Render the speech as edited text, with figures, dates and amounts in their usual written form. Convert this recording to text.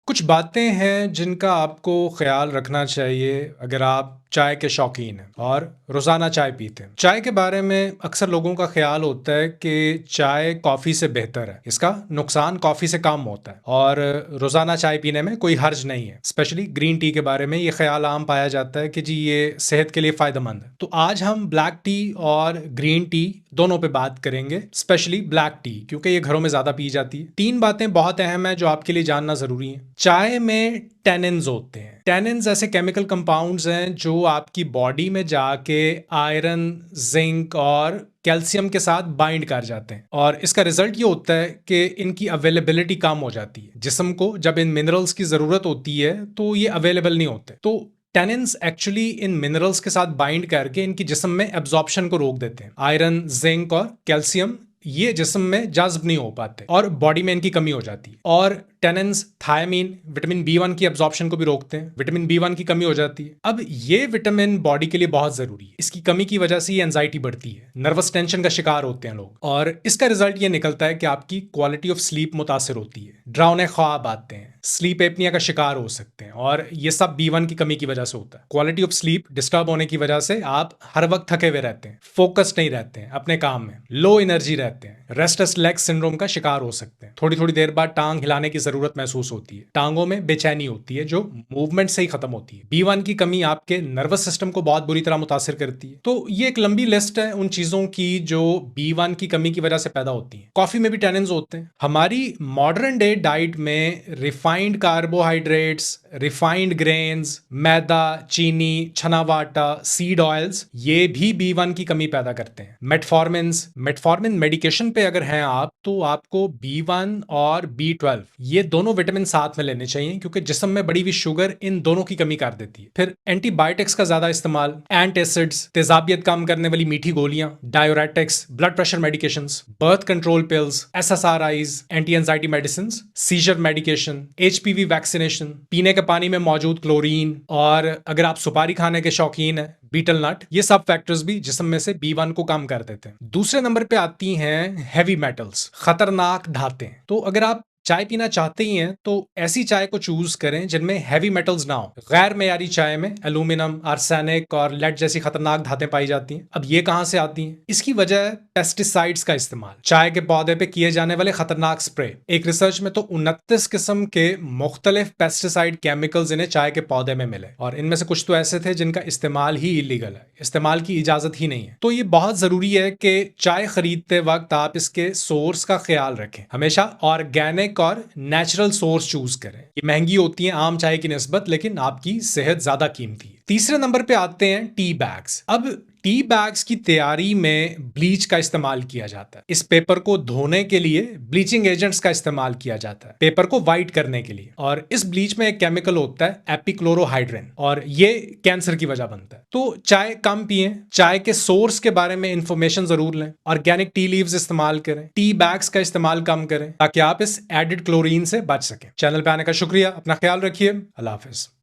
कुछ बातें हैं जिनका आपको ख्याल रखना चाहिए अगर आप चाय के शौकीन हैं और रोज़ाना चाय पीते हैं। चाय के बारे में अक्सर लोगों का ख्याल होता है कि चाय कॉफ़ी से बेहतर है, इसका नुकसान कॉफ़ी से कम होता है और रोज़ाना चाय पीने में कोई हर्ज नहीं है। स्पेशली ग्रीन टी के बारे में ये ख्याल आम पाया जाता है कि जी ये सेहत के लिए फ़ायदेमंद है। तो आज हम ब्लैक टी और ग्रीन टी दोनों पे बात करेंगे, स्पेशली ब्लैक टी क्योंकि ये घरों में ज़्यादा पी जाती है। 3 बातें बहुत अहम है जो आपके लिए जानना ज़रूरी है। चाय में टैनिन्स होते हैं। टैनिन्स ऐसे केमिकल कंपाउंड्स हैं जो आपकी बॉडी में जाके आयरन, जिंक और कैल्शियम के साथ बाइंड कर जाते हैं और इसका रिजल्ट ये होता है कि इनकी अवेलेबिलिटी कम हो जाती है। जिस्म को जब इन मिनरल्स की ज़रूरत होती है तो ये अवेलेबल नहीं होते। तो टैनिन्स एक्चुअली इन मिनरल्स के साथ बाइंड करके इनकी जिस्म में एब्जॉर्प्शन को रोक देते हैं। आयरन, जिंक और कैल्शियम ये जिस्म में जज्ब नहीं हो पाते और बॉडी में इनकी कमी हो जाती है। और टैनिन्स थायमीन, विटामिन बी1 की एब्जॉर्प्शन को भी रोकते हैं। विटामिन बी1 की कमी हो जाती है। अब ये विटामिन बॉडी के लिए बहुत जरूरी है। इसकी कमी की वजह से ये एंजाइटी बढ़ती है, नर्वस टेंशन का शिकार होते हैं लोग और इसका रिजल्ट ये निकलता है कि आपकी क्वालिटी ऑफ स्लीप मुतासिर होती है, डरावने ख्वाब आते हैं, स्लीप एपनिया का शिकार हो सकते हैं और ये सब बी1 की कमी की वजह से होता है। क्वालिटी ऑफ स्लीप डिस्टर्ब होने की वजह से आप हर वक्त थके हुए रहते हैं, फोकस नहीं रहते हैं अपने काम में, लो एनर्जी रहते हैं, रेस्टलेस लेग सिंड्रोम का शिकार हो सकते हैं। थोड़ी थोड़ी देर बाद टांग हिलाने की जरूरत महसूस होती है, टांगों में बेचैनी होती है जो मूवमेंट से ही खत्म होती है। बी1 की कमी आपके नर्वस सिस्टम को बहुत बुरी तरह मुतासिर करती है। तो ये एक लंबी लिस्ट है उन चीजों की जो बी1 की कमी की वजह से पैदा होती है। कॉफी में भी टैनिन्स होते हैं। हमारी मॉडर्न डे डाइट में रिफाइंड कार्बोहाइड्रेट्स, रिफाइंड ग्रेन्स, मैदा, चीनी, चना आटा, सीड ऑयल्स ये भी बी1 की कमी पैदा करते हैं। मेटफॉर्मिन मेडिकेशन पे अगर हैं आप तो आपको बी1 और बी12 ये दोनों विटामिन साथ में लेने चाहिए क्योंकि जिस्म में बढ़ी हुई शुगर इन दोनों की कमी कर देती है। फिर एंटीबायोटिक्स का ज्यादा इस्तेमाल, एंटासिड्स, तेजाबियत कम करने वाली मीठी गोलियां, diuretics, blood pressure medications, birth control pills, SSRIs, anti anxiety medicine, seizure medication, HPV vaccination, पीने के पानी में मौजूद क्लोरीन और अगर आप सुपारी खाने के शौकीन है बीटल नट, ये सब फैक्टर्स भी जिस्म में से बी1 को कम कर देते हैं। दूसरे नंबर पे आती हैं हैवी मेटल्स, खतरनाक धातें। तो अगर आप चाय पीना चाहते ही हैं तो ऐसी चाय को चूज करें जिनमें हैवी मेटल्स ना हो। गैर मेयारी चाय में एल्यूमिनियम, आर्सेनिक और लेड जैसी खतरनाक धातें पाई जाती हैं। अब ये कहां से आती हैं? इसकी वजह है पेस्टिसाइड्स का इस्तेमाल, चाय के पौधे पे किए जाने वाले खतरनाक स्प्रे। एक रिसर्च में तो 29 किस्म के मुख्तलिफ पेस्टिसाइड केमिकल्स इन्हें चाय के पौधे में मिले और इनमें से कुछ तो ऐसे थे जिनका इस्तेमाल ही इलीगल है, इस्तेमाल की इजाजत ही नहीं है। तो ये बहुत जरूरी है कि चाय खरीदते वक्त आप इसके सोर्स का ख्याल रखें, हमेशा ऑर्गेनिक और नेचुरल सोर्स चूज करें। ये महंगी होती है आम चाय की निस्बत, लेकिन आपकी सेहत ज्यादा कीमती है। तीसरे नंबर पे आते हैं टी बैग्स। अब टी बैग्स की तैयारी में ब्लीच का इस्तेमाल किया जाता है। इस पेपर को धोने के लिए ब्लीचिंग एजेंट्स का इस्तेमाल किया जाता है, पेपर को वाइट करने के लिए। और इस ब्लीच में एक केमिकल होता है एपिक्लोरोहाइड्रिन और ये कैंसर की वजह बनता है। तो चाय कम पिएं, चाय के सोर्स के बारे में इंफॉर्मेशन जरूर लें, ऑर्गेनिक टी लीव्स इस्तेमाल करें, टी बैग्स का इस्तेमाल कम करें ताकि आप इस एडिड क्लोरीन से बच सकें। चैनल पे आने का शुक्रिया, अपना ख्याल रखिए, अल्लाह हाफिज।